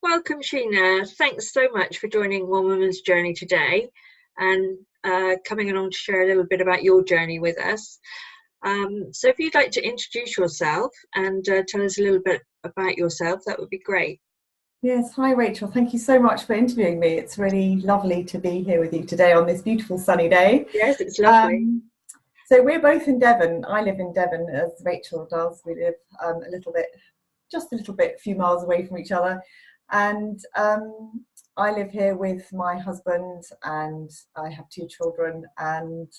Welcome, Sheena. Thanks so much for joining One Woman's Journey today and coming along to share a little bit about your journey with us. So if you'd like to introduce yourself and tell us a little bit about yourself, that would be great. Yes, hi Rachel. Thank you so much for interviewing me. It's really lovely to be here with you today on this beautiful sunny day. Yes, it's lovely. So we're both in Devon. I live in Devon, as Rachel does. We live just a little bit, a few miles away from each other. And I live here with my husband, and I have 2 children. And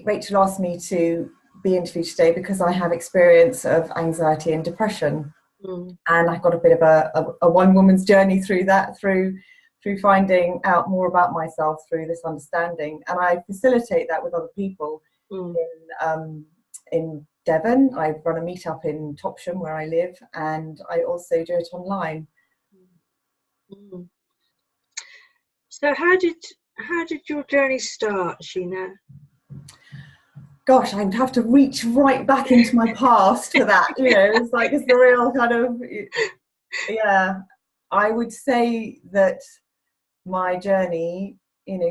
Rachel asked me to be interviewed today because I have experience of anxiety and depression. And I've got a bit of a one woman's journey through that, through finding out more about myself through this understanding. And I facilitate that with other people in Devon. I run a meetup in Topsham where I live, and I also do it online. So how did your journey start, Sheena? Gosh, I'd have to reach right back into my past for that. It's the real kind of, yeah. I would say that my journey,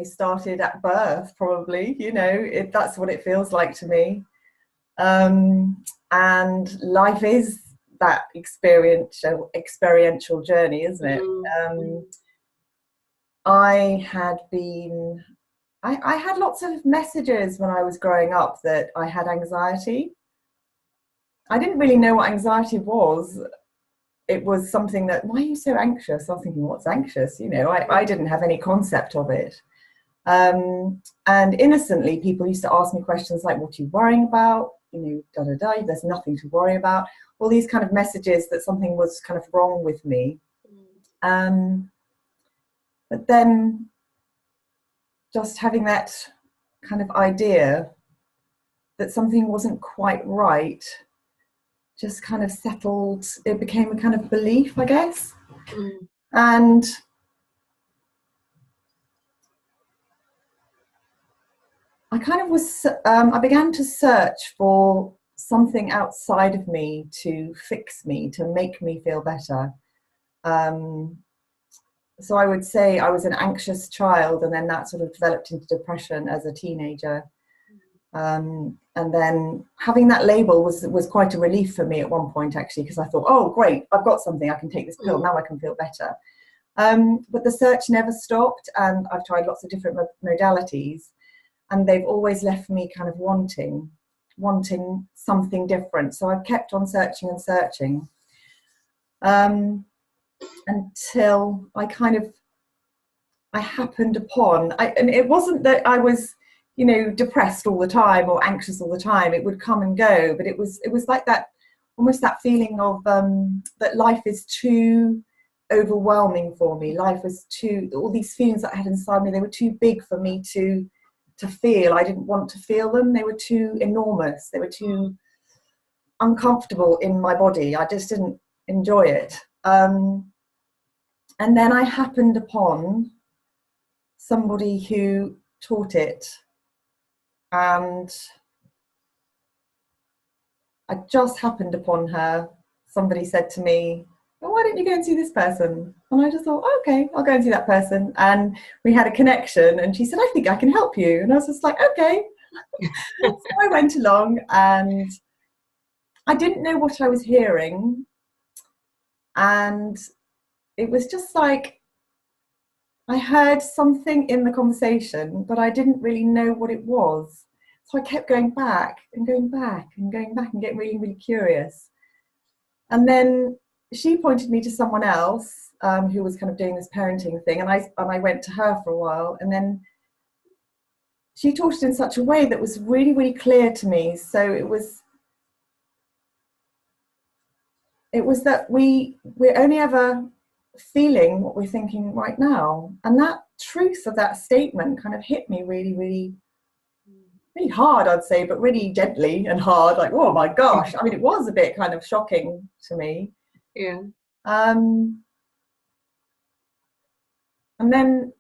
started at birth, probably. That's what it feels like to me. And life is that experiential journey, isn't it? I had lots of messages when I was growing up that I had anxiety. I didn't really know what anxiety was. It was something that, why are you so anxious? I was thinking, what's anxious? I didn't have any concept of it. And innocently, people used to ask me questions like, what are you worrying about? There's nothing to worry about. All these kind of messages that something was kind of wrong with me. But then just having that kind of idea that something wasn't quite right just kind of settled. It became a kind of belief, I guess. And I kind of I began to search for something outside of me to fix me, to make me feel better. So I would say I was an anxious child, and then that sort of developed into depression as a teenager. And then having that label was quite a relief for me at one point, actually, because I thought, oh, great, I've got something, I can take this pill, now I can feel better. But the search never stopped, and I've tried lots of different modalities, and they've always left me kind of wanting something different. So I've kept on searching and searching. Until I happened upon, and it wasn't that I was, depressed all the time or anxious all the time. It would come and go, but it was like that, almost that feeling of that life is too overwhelming for me. Life was all these feelings that I had inside me, they were too big for me to feel. I didn't want to feel them. They were too enormous. They were too uncomfortable in my body. I just didn't enjoy it. And then I happened upon somebody who taught it, and I just happened upon her. Somebody said to me, well, why don't you go and see this person? And I just thought, oh, okay, I'll go and see that person. And we had a connection, and she said, I think I can help you. And I was just like, okay. So I went along, and I didn't know what I was hearing. And it was just like, I heard something in the conversation, but I didn't really know what it was. So I kept going back and going back and going back and getting really, really curious. And then she pointed me to someone else who was kind of doing this parenting thing. And I went to her for a while. And then she taught it in such a way that was really, really clear to me. So it was that we're only ever feeling what we're thinking right now. And that truth of that statement kind of hit me really, really, really hard, I'd say, but really gently and hard, like, oh my gosh. I mean, it was a bit kind of shocking to me. Yeah. And then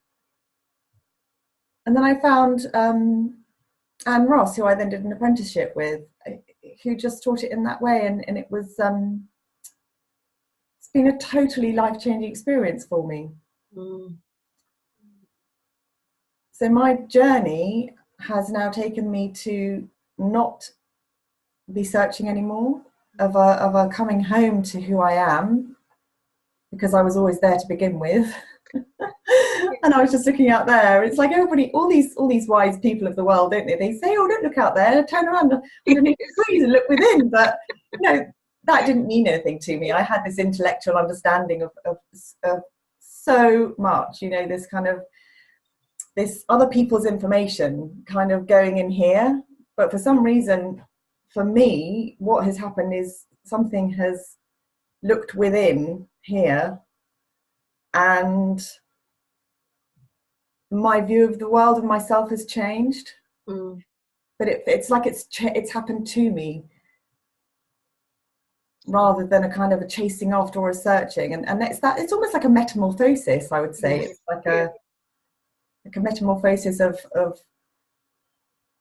I found Anne Ross, who I then did an apprenticeship with, who just taught it in that way. And it was been a totally life-changing experience for me. So my journey has now taken me to not be searching anymore, of a coming home to who I am, because I was always there to begin with. And I was just looking out there. It's like everybody, all these wise people of the world, don't they? They say, "Oh, don't look out there. Turn around underneath the trees and look within." But that didn't mean anything to me. I had this intellectual understanding of so much. This kind of this other people's information kind of going in here. But for some reason, for me, what has happened is something has looked within here, and my view of the world and myself has changed. But it's like it's happened to me, rather than a kind of a chasing after or a searching. And it's almost like a metamorphosis, I would say. It's like a metamorphosis of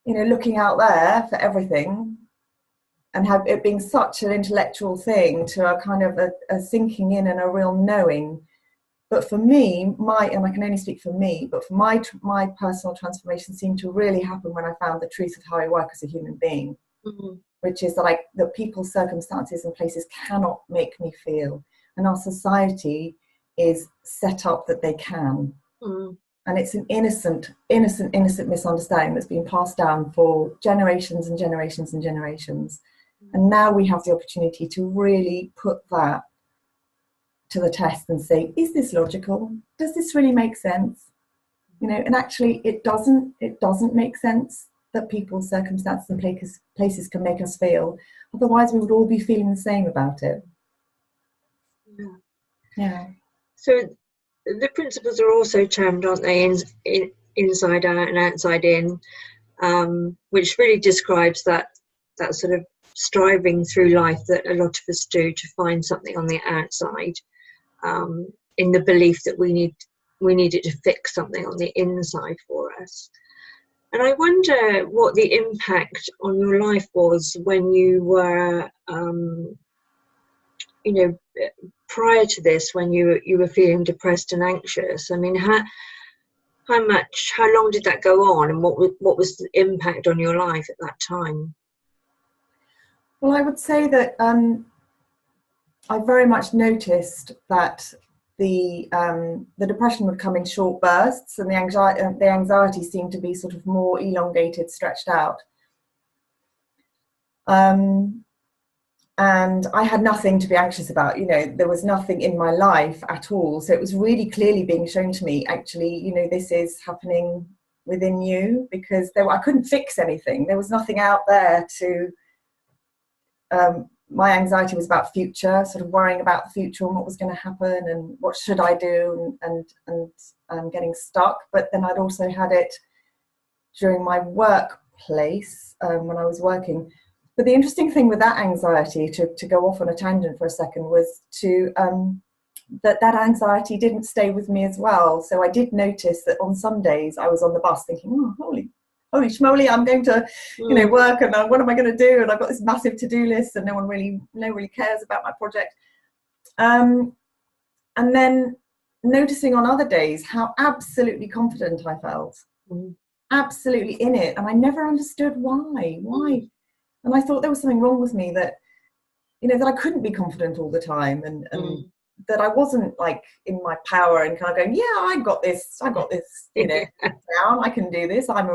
looking out there for everything, and have it being such an intellectual thing to a kind of a sinking in and a real knowing. But for me, and I can only speak for me, but for my personal transformation seemed to really happen when I found the truth of how I work as a human being, which is that people's circumstances and places cannot make me feel, and our society is set up that they can. And it's an innocent misunderstanding that's been passed down for generations and generations and generations. And now we have the opportunity to really put that to the test and say, is this logical? Does this really make sense? And actually it doesn't make sense that people's circumstances and places can make us feel. Otherwise we would all be feeling the same about it. Yeah. So the principles are also termed, aren't they, inside out and outside in, which really describes that sort of striving through life that a lot of us do to find something on the outside, in the belief that we need it to fix something on the inside for us. And I wonder what the impact on your life was when you were, prior to this, when you were feeling depressed and anxious. I mean, how long did that go on, and what was the impact on your life at that time? Well, I would say that I very much noticed that the depression would come in short bursts, and the anxiety seemed to be sort of more elongated, stretched out. And I had nothing to be anxious about. There was nothing in my life at all. So it was really clearly being shown to me, actually, this is happening within you, because I couldn't fix anything. There was nothing out there to. My anxiety was about future, sort of worrying about the future and what was going to happen and what should I do, and getting stuck. But then I'd also had it during my workplace, when I was working. But the interesting thing with that anxiety, to go off on a tangent for a second, was that anxiety didn't stay with me as well. So I did notice that on some days I was on the bus thinking, oh, holy schmoly, I'm going to, work, and what am I going to do? And I've got this massive to-do list, and no one really cares about my project. And then noticing on other days how absolutely confident I felt, absolutely in it, and I never understood why. And I thought there was something wrong with me, that that I couldn't be confident all the time, and that I wasn't like in my power and kind of going, yeah, I got this, down, I can do this, I'm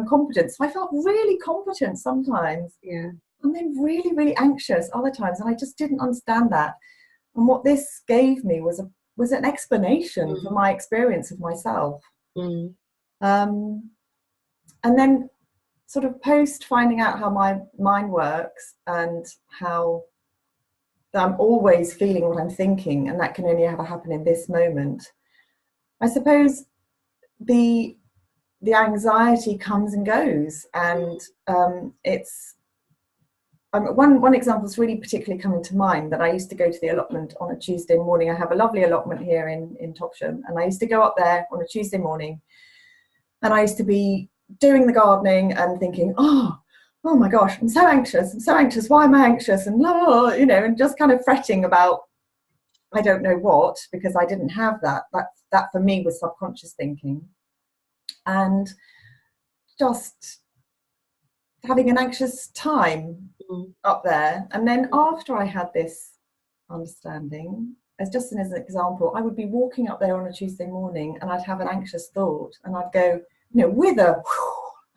competent. So I felt really competent sometimes, and then really, really anxious other times, and I just didn't understand that. And what this gave me was an explanation for my experience of myself. And then sort of post finding out how my mind works, and how I'm always feeling what I'm thinking, and that can only ever happen in this moment. I suppose the anxiety comes and goes, and it's one example is really particularly coming to mind, that I used to go to the allotment on a Tuesday morning. I have a lovely allotment here in Topsham, and I used to go up there on a Tuesday morning, and I used to be doing the gardening and thinking, oh my gosh, I'm so anxious, why am I anxious, and and just kind of fretting about I don't know what, because I didn't have that. That for me was subconscious thinking. And just having an anxious time up there. And then after I had this understanding, as just as an example, I would be walking up there on a Tuesday morning and I'd have an anxious thought and I'd go, with a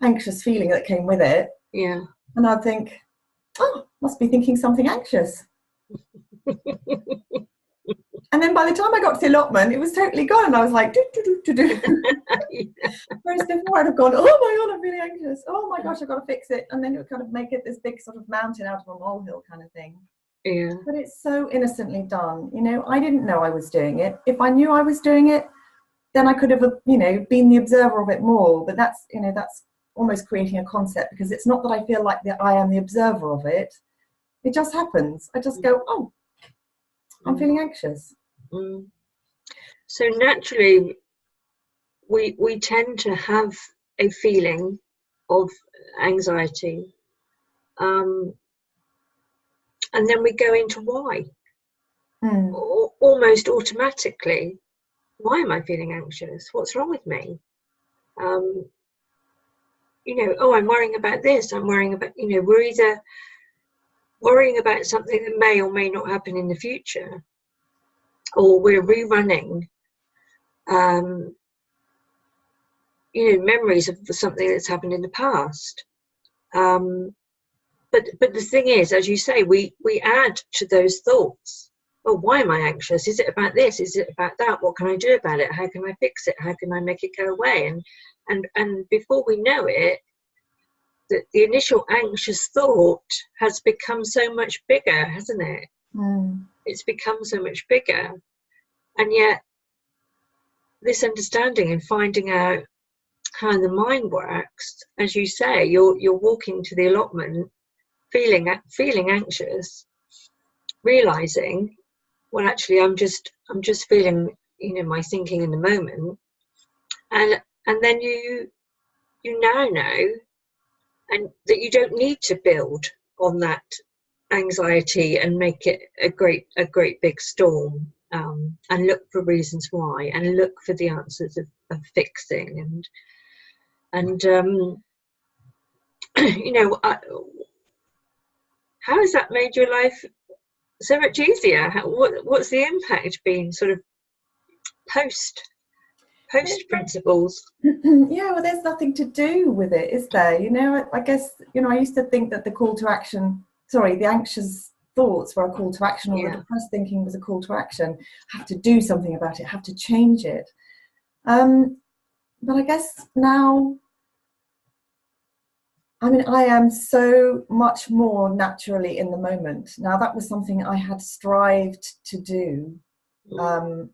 anxious feeling that came with it. Yeah. And I'd think, oh, must be thinking something anxious. And then by the time I got to the allotment, it was totally gone. And I was like, do. Whereas before I'd have gone, oh my God, I'm really anxious. Oh my gosh, I've got to fix it. And then it would kind of make it this big sort of mountain out of a molehill kind of thing. Yeah. But it's so innocently done. I didn't know I was doing it. If I knew I was doing it, then I could have, been the observer of it more. But that's almost creating a concept, because it's not that I feel like that I am the observer of it. It just happens. I just go, oh, I'm feeling anxious. So naturally, we tend to have a feeling of anxiety, and then we go into why, almost automatically. Why am I feeling anxious? What's wrong with me? Oh, I'm worrying about this. I'm worrying about, we're either worrying about something that may or may not happen in the future, or we're rerunning, memories of something that's happened in the past. But the thing is, as you say, we add to those thoughts. Oh, why am I anxious? Is it about this? Is it about that? What can I do about it? How can I fix it? How can I make it go away? And before we know it, the initial anxious thought has become so much bigger, hasn't it? It's become so much bigger. And yet, this understanding and finding out how the mind works, as you say, you're walking to the allotment, feeling anxious, realizing, well, actually, I'm just feeling, my thinking in the moment, and then you now know, and that you don't need to build on that anxiety and make it a great big storm, and look for reasons why, and look for the answers of fixing, and how has that made your life so much easier? What's the impact been, sort of post principles? Yeah, well, there's nothing to do with it, is there? I guess, I used to think that the anxious thoughts were a call to action, or the depressed thinking was a call to action. Have to do something about it, have to change it. But I guess now, I am so much more naturally in the moment. Now, that was something I had strived to do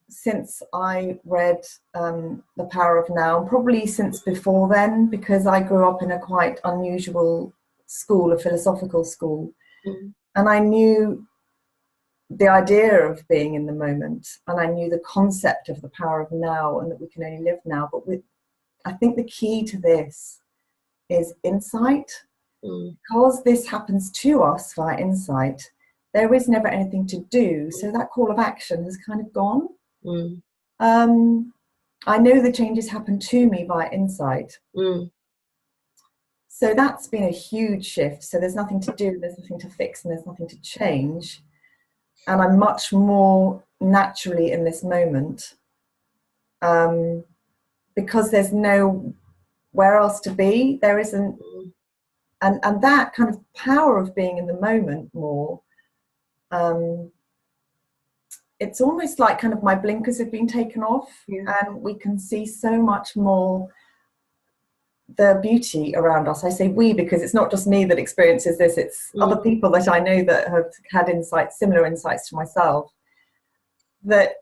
since I read The Power of Now, and probably since before then, because I grew up in a quite unusual school, a philosophical school. And I knew the idea of being in the moment, and I knew the concept of the power of now, and that we can only live now. But I think the key to this is insight. Because this happens to us via insight, there is never anything to do, so that call of action has kind of gone. I know the changes happen to me via insight. So that's been a huge shift. So there's nothing to do, there's nothing to fix, and there's nothing to change. And I'm much more naturally in this moment, because there's nowhere else to be. There isn't, and that kind of power of being in the moment more, it's almost like kind of my blinkers have been taken off, and we can see so much more the beauty around us. I say we because it's not just me that experiences this, it's other people that I know that have had similar insights to myself, that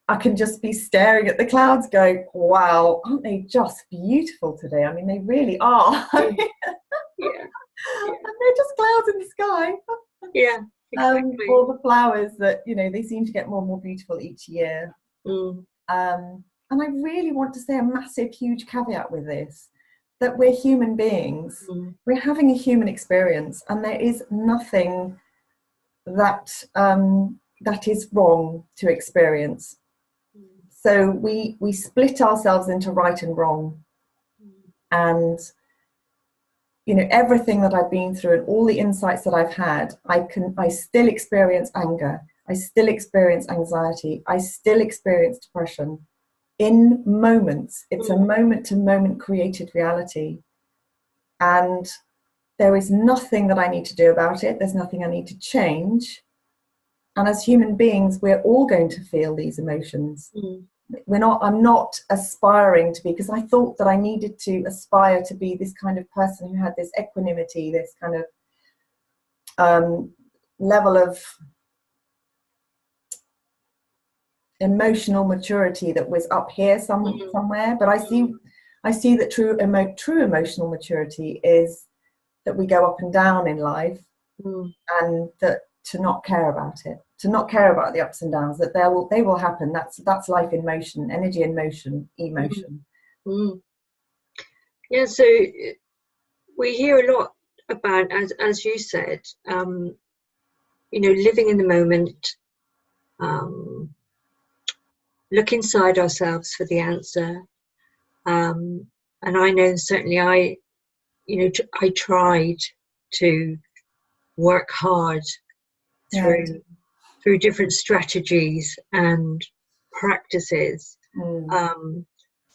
I can just be staring at the clouds going, wow, aren't they just beautiful today? They really are. And they're just clouds in the sky. Exactly. All the flowers that, they seem to get more and more beautiful each year. And I really want to say a massive, huge caveat with this, that we're human beings. We're having a human experience, and there is nothing that that is wrong to experience. So we split ourselves into right and wrong. And you know, everything that I've been through and all the insights that I've had, I still experience anger, I still experience anxiety, I still experience depression in moments. It's a moment to moment created reality, and there is nothing that I need to do about it. There's nothing I need to change. And as human beings, we're all going to feel these emotions. I'm not aspiring to be, because I thought that I needed to aspire to be this kind of person who had this equanimity, this kind of level of emotional maturity that was up here somewhere. But I see that true emotional maturity is that we go up and down in life, and that to not care about it, to not care about the ups and downs, that they will happen. That's life in motion, energy in motion, emotion. Yeah, so we hear a lot about, as you said, you know, living in the moment, look inside ourselves for the answer. And I know certainly I tried to work hard through different strategies and practices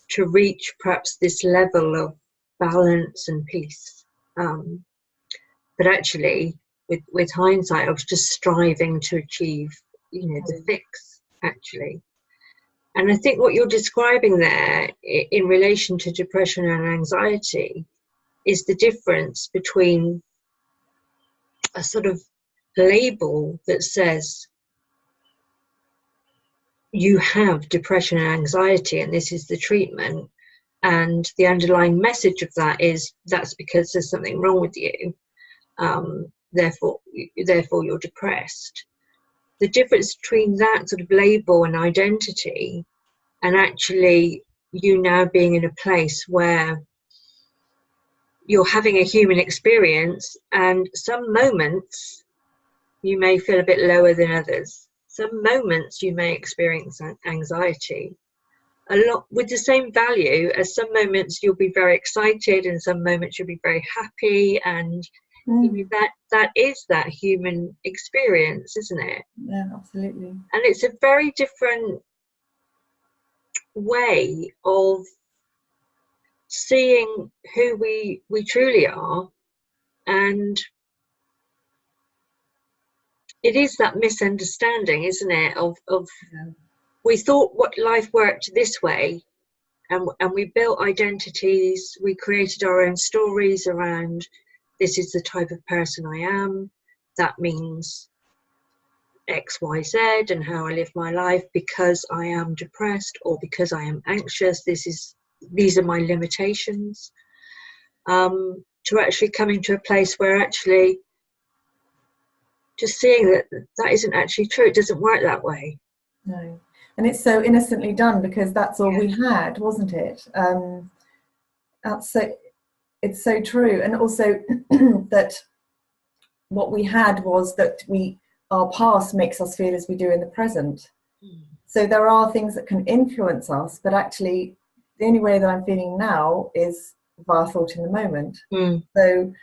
to reach perhaps this level of balance and peace. But actually, with hindsight, I was just striving to achieve, you know, the fix, actually. And I think what you're describing there in relation to depression and anxiety is the difference between a sort of label that says you have depression and anxiety and this is the treatment, and the underlying message of that is that's because there's something wrong with you, therefore you're depressed. The difference between that sort of label and identity and actually you now being in a place where you're having a human experience, and some moments you may feel a bit lower than others. Some moments you may experience anxiety, a lot with the same value as some moments you'll be very excited and some moments you'll be very happy, and you know, that is that human experience, isn't it? Yeah, absolutely. And it's a very different way of seeing who we truly are. And it is that misunderstanding, isn't it, of we thought what life worked this way, and we built identities, we created our own stories around this is the type of person I am, that means XYZ and how I live my life because I am depressed or because I am anxious, these are my limitations, to actually coming to a place where actually just seeing that isn't actually true. It doesn't work that way. No. And it's so innocently done because that's all we had, wasn't it? It's so true. And also that what we had was that our past makes us feel as we do in the present. So there are things that can influence us, but actually the only way that I'm feeling now is via thought in the moment. So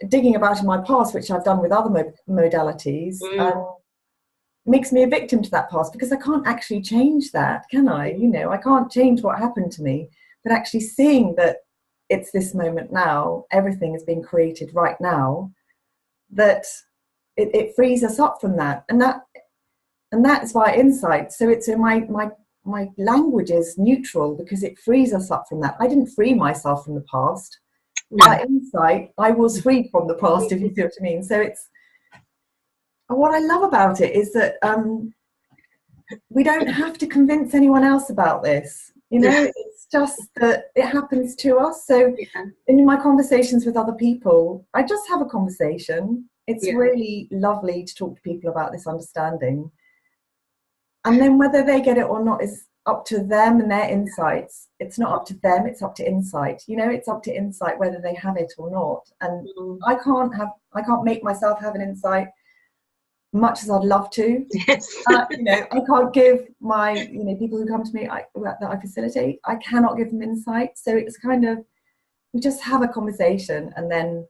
digging about in my past, which I've done with other modalities, makes me a victim to that past, because I can't actually change that, can I? You know, I can't change what happened to me, but actually seeing that it's this moment now, everything is being created right now, that it frees us up from that, and that's why insight. So it's in my language is neutral because it frees us up from that. I didn't free myself from the past. By insight, I was freed from the past, if you see what I mean. So it's what I love about it is that we don't have to convince anyone else about this. You know, it's just that it happens to us. So in my conversations with other people, I just have a conversation. It's really lovely to talk to people about this understanding. And then whether they get it or not is up to them and their insights. It's not up to them, it's up to insight. You know, it's up to insight whether they have it or not. And I can't make myself have an insight. much as I'd love to. Yes. You know, I can't give my, you know, people who come to me that I facilitate, I cannot give them insight. So it's kind of, we just have a conversation, and then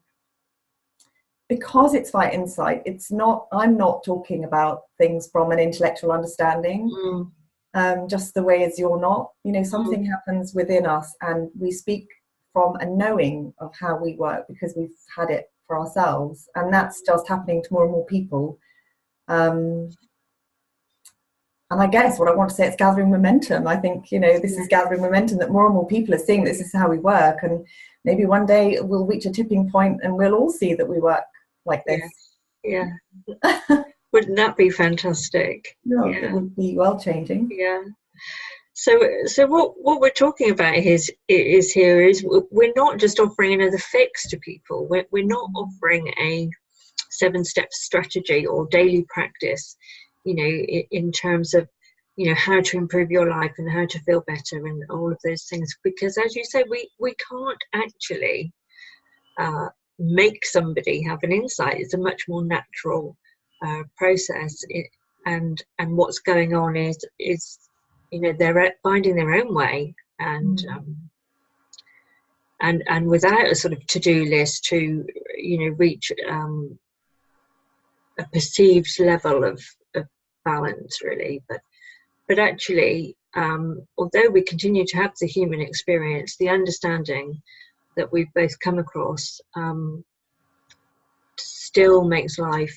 because it's by insight, I'm not talking about things from an intellectual understanding, just the way as you're not. You know, something happens within us, and we speak from a knowing of how we work because we've had it for ourselves, and that's just happening to more and more people. And I guess what I want to say, it's gathering momentum. I think, you know, this is gathering momentum, that more and more people are seeing this is how we work, and maybe one day we'll reach a tipping point and we'll all see that we work like this. Yeah. Wouldn't that be fantastic? No, it would be world changing. Yeah. So what we're talking about is we're not just offering another fix to people. We're not offering a 7-step strategy or daily practice, you know, in terms of, you know, how to improve your life and how to feel better and all of those things. Because as you say, we can't actually make somebody have an insight. It's a much more natural process. And what's going on is, you know, they're finding their own way, and without a sort of to-do list to, you know, reach a perceived level of balance, really. But actually, although we continue to have the human experience, the understanding that we've both come across still makes life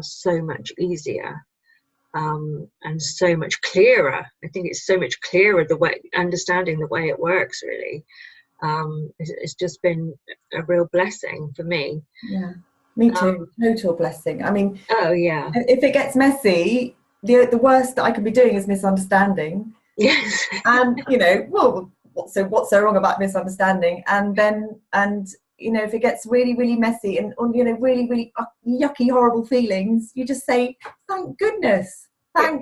so much easier. And so much clearer. I think it's so much clearer, the way, understanding the way it works, really. It's just been a real blessing for me. Yeah, me too. Total blessing. I mean, if it gets messy, the worst that I could be doing is misunderstanding. Yes. And, you know, well, what's so wrong about misunderstanding? And you know, if it gets really, really messy and, you know, really, really yucky, horrible feelings, you just say, thank goodness I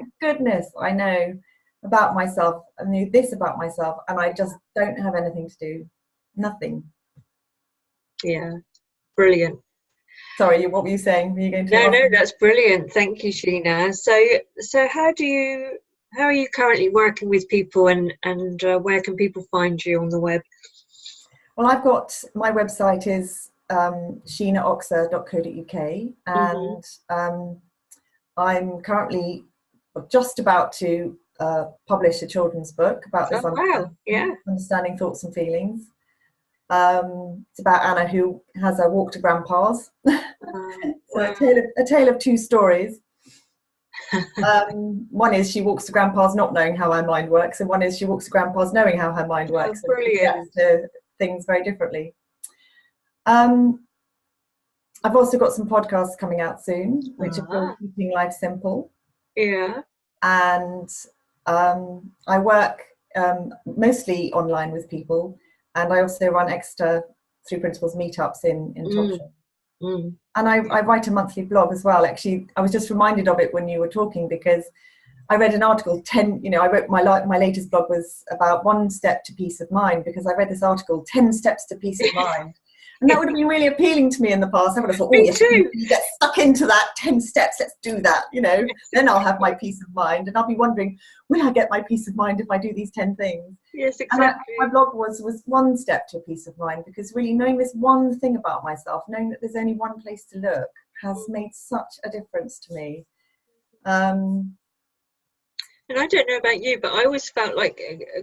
know about myself. I knew this about myself, and I just don't have anything to do. Nothing. Yeah, brilliant. Sorry, what were you saying? Were you going to No, that's brilliant. Thank you, Sheena. So how are you currently working with people, and where can people find you on the web? Well, I've got, my website is sheenaoxer.co.uk, and I'm currently just about to publish a children's book about this. Understanding thoughts and feelings. It's about Anna, who has a walk to grandpa's. So a tale of two stories. One is she walks to grandpa's not knowing how her mind works, and one is she walks to grandpa's knowing how her mind works. Brilliant. To things very differently. I've also got some podcasts coming out soon, which are called Keeping Life Simple. Yeah. And I work mostly online with people, and I also run extra Through Principles meetups in Topshop. And I write a monthly blog as well. Actually, I was just reminded of it when you were talking, because I read an article, I wrote my latest blog was about 1 step to peace of mind, because I read this article, 10 steps to peace of mind. And that would have been really appealing to me in the past. I would have thought, yes, you get stuck into that 10 steps, let's do that, you know, then I'll have my peace of mind. And I'll be wondering, will I get my peace of mind if I do these 10 things? Yes, exactly. And my blog was 1 step to peace of mind, because really knowing this one thing about myself, knowing that there's only one place to look, has made such a difference to me. And I don't know about you, but I always felt like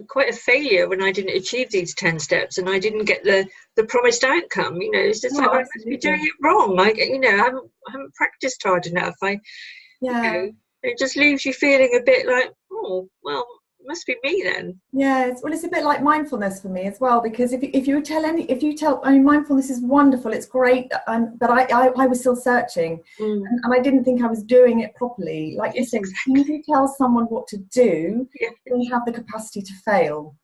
quite a failure when I didn't achieve these 10 steps and I didn't get the promised outcome. You know, it's just like, I must be doing it wrong. Like, you know, I haven't practiced hard enough. You know, it just leaves you feeling a bit like, oh, well, it must be me then. Yeah, it's a bit like mindfulness for me as well, because if you tell, I mean, mindfulness is wonderful, it's great, but I was still searching, and I didn't think I was doing it properly. Like you said, if you tell someone what to do, they have the capacity to fail.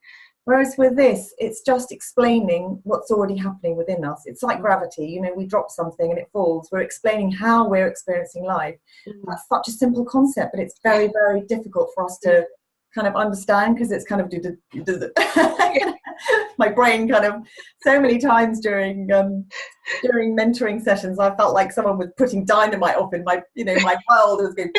Whereas with this, it's just explaining what's already happening within us. It's like gravity, you know, we drop something and it falls. We're explaining how we're experiencing life. That's such a simple concept, but it's very, very difficult for us to kind of understand, because it's kind of my brain kind of, so many times during mentoring sessions, I felt like someone was putting dynamite off in my, my world was going,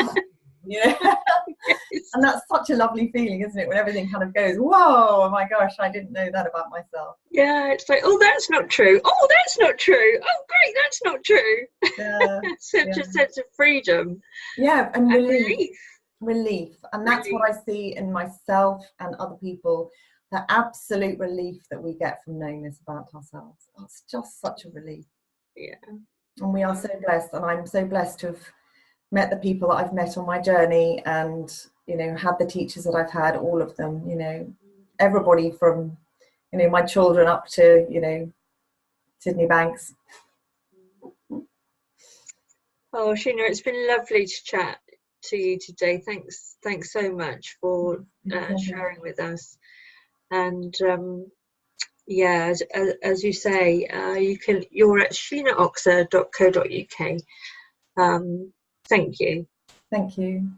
and that's such a lovely feeling, isn't it, when everything kind of goes, whoa, oh my gosh, I didn't know that about myself. Yeah, it's like, oh, that's not true. Oh, that's not true. Oh, great, that's not true. Yeah. Such a sense of freedom. Yeah, and relief. And that's what I see in myself and other people, the absolute relief that we get from knowing this about ourselves. It's just such a relief. Yeah. And we are so blessed, and I'm so blessed to have met the people that I've met on my journey, and had the teachers that I've had, all of them, everybody from my children up to Sydney Banks. Oh, Sheena, it's been lovely to chat to you today. Thanks so much for sharing with us. And yeah, as you say, you're at sheenaoxer.co.uk. Thank you. Thank you.